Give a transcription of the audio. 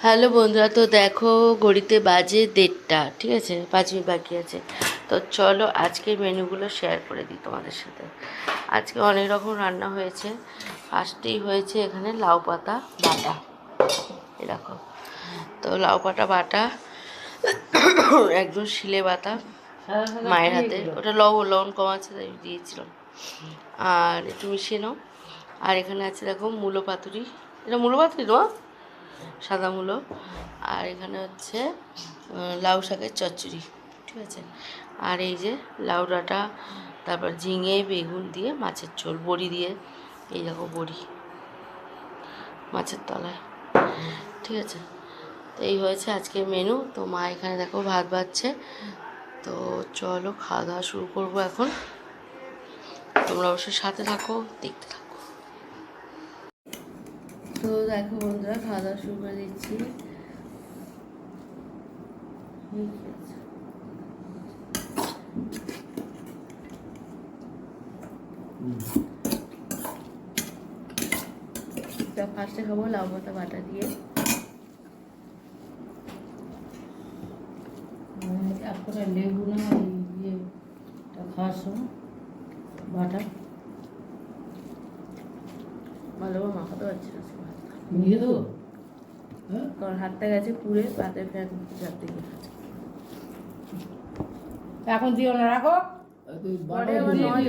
Hello বন্ধুরা, তো দেখো ঘড়িতে বাজে 1:30, ঠিক আছে, 5 মিনিট বাকি আছে। তো চলো আজকের মেনুগুলো শেয়ার করে দিই তোমাদের সাথে। আজকে অনেক রকম রান্না হয়েছে। ফার্স্টেই হয়েছে এখানে লাউ পাতা বাটা, এরকম। তো লাউ পাতা বাটা একদম শিলে বাটা, মায়ের হাতে। ওটা লবণ কম আছে তাই দিয়েছিলাম, আর একটু মিশিয়ে নাও। আর এখানে আছে দেখো মূলো পাতুরি, এটা মূলো পাতুরি তো সাদা মূলো। আর এখানে হচ্ছে লাউ শাকের চচ্চড়ি, ঠিক আছে। আর এই যে লাউ ডাঁটা, তারপর ঝিঙে বেগুন দিয়ে মাছের ঝোল, বড়ি দিয়ে, এই দেখো বড়ি মাছের তলায়, ঠিক আছে। তো এই হয়েছে আজকের মেনু। তো মা এখানে দেখো ভাত বাড়ছে। তো চলো খাওয়া দাওয়া শুরু করবো এখন। তোমরা অবশ্যই সাথে থাকো, দেখতে থাকো। তো দেখো বন্ধুরা, খাওয়া দাওয়া শুরু করে দিচ্ছি। ফার্স্টে খাবো লাউ পাতা বাটা দিয়ে। একটা লেবু না ইয়ে খাওয়ার সময় বাটা ভালো করে মাখাতে পারছি না, নিয়ে দেবো। কারণ হাতটা গেছে পুড়ে, পাতে ফ্যান যাতে এখন দিও না, রাখো। পরে আবার নয়